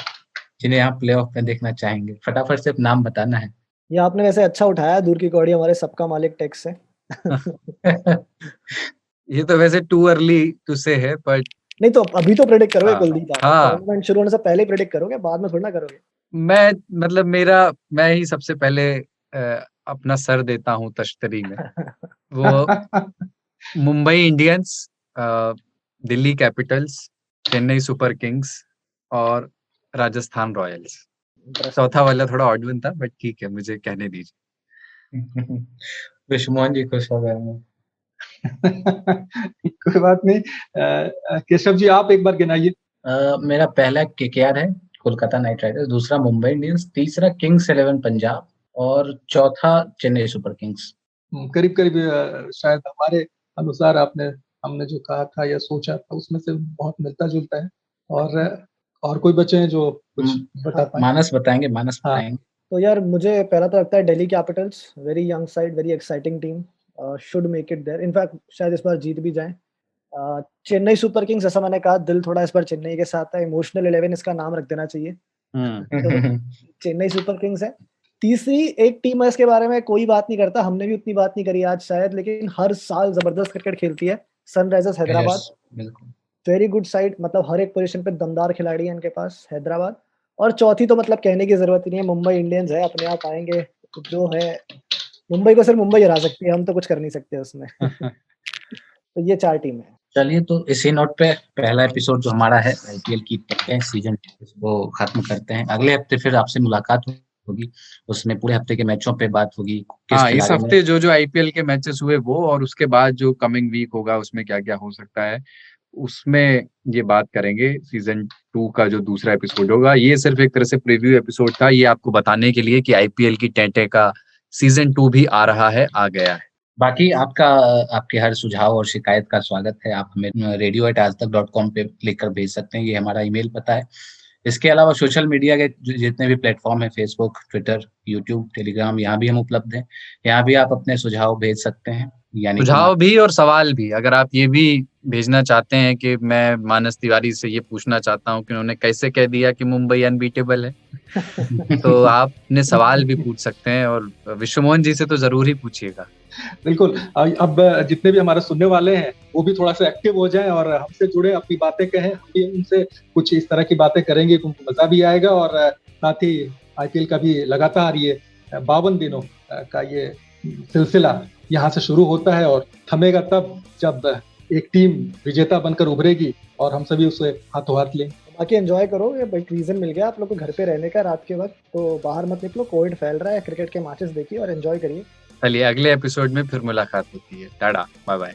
जिन्हें आप प्लेऑफ में देखना चाहेंगे? फटाफट से नाम बताना है। ये आपने वैसे अच्छा उठाया, दूर की कौड़ी हमारे सबका मालिक टेक्स है। ये तो वैसे टू अर्ली टू से है, बट नहीं तो अभी तो प्रेडिक्ट करोगे कुलदीप? हाँ, टूर्नामेंट शुरू होने से पहले ही प्रेडिक्ट करोगे, बाद में थोड़ा ना करोगे। मैं ही सबसे पहले अपना सर देता हूँ तश्तरी में। वो Mumbai Indians, Delhi Capitals, Chennai super Kings और राजस्थान रॉयल्स। चौथा वाला थोड़ा ऑड वन था, बट ठीक है, मुझे कहने दीजिए। विश्वमोहन जी खुश हो गए। कोई बात नहीं, केशव जी आप एक बार गिनाइए। मेरा पहला केकेआर है, कोलकाता नाइट राइडर्स, दूसरा मुंबई इंडियंस, तीसरा किंग्स 11 पंजाब और चौथा चेन्नई सुपर किंग्स। करीब करीब शायद हमारे अनुसार हमने जो कहा था या सोचा था उसमें से बहुत मिलता जुलता है। और कोई बच्चे हैं जो कुछ बता पाए? मानस बताएंगे, मानस बताएंगे। तो यार मुझे पहला तो लगता है Delhi Capitals, very young side, very exciting team, should make it there, in fact शायद इस बार जीत भी जाए। चेन्नई सुपर किंग्स, जैसा मैंने कहा, दिल थोड़ा इस बार चेन्नई के साथ है, इमोशनल 11 इसका नाम रख देना चाहिए। तो चेन्नई सुपर किंग्स है। तीसरी एक टीम है, इसके बारे में कोई बात नहीं करता, हमने भी उतनी बात नहीं करी आज शायद, लेकिन हर साल जबरदस्त क्रिकेट खेलती है, Sunrisers Hyderabad. Very good side, मतलब हर एक पोजीशन पे दमदार खिलाड़ी है इनके पास, हैदराबाद। और चौथी तो मतलब कहने की जरूरत ही नहीं है, मुंबई इंडियंस है, अपने आप आएंगे। जो है मुंबई को सिर्फ मुंबई हरा सकती है, हम तो कुछ कर नहीं सकते उसमें। तो ये 4 टीम है। चलिए, तो इसी नोट पे पहला एपिसोड जो हमारा है आईपीएल की सीजन को खत्म करते हैं। अगले हफ्ते फिर आपसे मुलाकात होगी, उसमें पूरे हफ्ते के मैचों पे बात होगी। हाँ, इस हफ्ते जो आईपीएल के मैचेस हुए वो, और उसके बाद जो कमिंग वीक होगा उसमें क्या क्या हो सकता है, उसमें ये बात करेंगे। सीजन 2 का जो दूसरा एपिसोड होगा, ये सिर्फ एक तरह से प्रीव्यू एपिसोड था, ये आपको बताने के लिए कि आईपीएल की टेंटे का सीजन 2 भी आ रहा है, आ गया है। बाकी आपके हर सुझाव और शिकायत का स्वागत है। आप हमें radio@aajtak.com पे लिखकर भेज सकते हैं, ये हमारा ईमेल पता है। इसके अलावा सोशल मीडिया के जितने भी प्लेटफॉर्म है, फेसबुक, ट्विटर, यूट्यूब, टेलीग्राम, यहाँ भी हम उपलब्ध हैं। यहाँ भी आप अपने सुझाव भेज सकते हैं, यानी सुझाव भी और सवाल भी। अगर आप ये भी भेजना चाहते हैं कि मैं मानस तिवारी से ये पूछना चाहता हूँ कि उन्होंने कैसे कह दिया कि मुंबई अनबीटेबल है, तो आप अपने सवाल भी पूछ सकते हैं, और विश्वमोहन जी से तो जरूर ही पूछिएगा। बिल्कुल। अब जितने भी हमारे सुनने वाले हैं वो भी थोड़ा सा एक्टिव हो जाएं और हमसे जुड़े, अपनी बातें कहें, हम भी उनसे कुछ इस तरह की बातें करेंगे, उनको मजा भी आएगा। और साथ ही आईपीएल का भी लगातार ये 52 दिनों का ये सिलसिला यहाँ से शुरू होता है और थमेगा तब जब एक टीम विजेता बनकर उभरेगी और हम सभी उसे हाथों हाथ लें। बाकी एंजॉय करो, ये एक रीजन मिल गया आप लोग को घर पे रहने का रात के वक्त, तो बाहर मत निकलो, कोविड फैल रहा है, क्रिकेट के मैचेस देखिए और एंजॉय करिए। चलिए, अगले एपिसोड में फिर मुलाकात होती है। Tata, bye bye.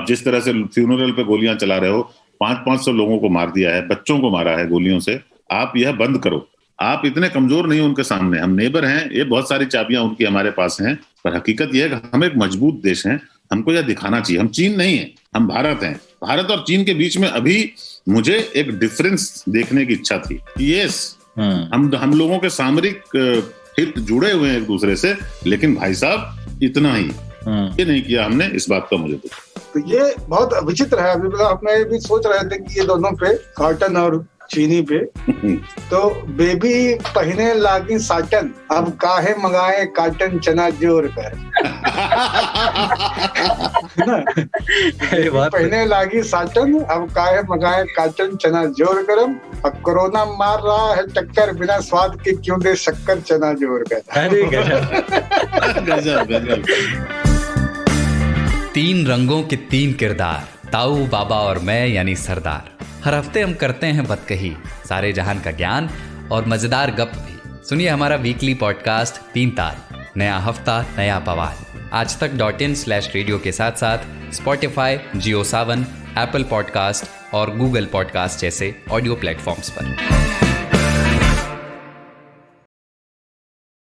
आप जिस तरह से फ्यूनरल पे गोलियां चला रहे हो, 500 लोगों को मार दिया है, बच्चों को मारा है गोलियों से, आप यह बंद करो। आप इतने कमजोर नहीं उनके सामने, हम नेबर हैं, ये बहुत सारी चाबियां उनकी हमारे पास हैं, पर हकीकत यह है कि हम एक मजबूत देश हैं, हमको यह दिखाना चाहिए। हम चीन नहीं है, हम भारत हैं। भारत और चीन के बीच में अभी मुझे एक डिफरेंस देखने की इच्छा थी। यस, हम लोगों के सामरिक हित जुड़े हुए हैं एक दूसरे से, लेकिन भाई साहब इतना ही ये नहीं किया हमने, इस बात का मुझे तो ये बहुत विचित्र है। अभी अपने भी सोच रहे थे कि ये दोनों पे, कॉटन और चीनी पे, तो बेबी पहने लागी साटन, अब काहे मंगाए काटन चना जोड़ कर। पहने लागी साटन, अब काहे मंगाए काटन चना जोड़ करम, अब कोरोना मार रहा है टक्कर, बिना स्वाद के क्यों दे शक्कर चना जोड़ कर। गजब गजब। 3 रंगों के 3 किरदार, ताऊ, बाबा और मैं यानी सरदार। हर हफ्ते हम करते हैं बतकही, सारे जहान का ज्ञान और मजेदार गप भी। सुनिए हमारा वीकली पॉडकास्ट 3 तार, नया हफ्ता नया बवाल। आज तक.in/रेडियो के साथ साथ स्पॉटिफाई, जियो सावन, एप्पल पॉडकास्ट और गूगल पॉडकास्ट जैसे ऑडियो प्लेटफॉर्म्स पर।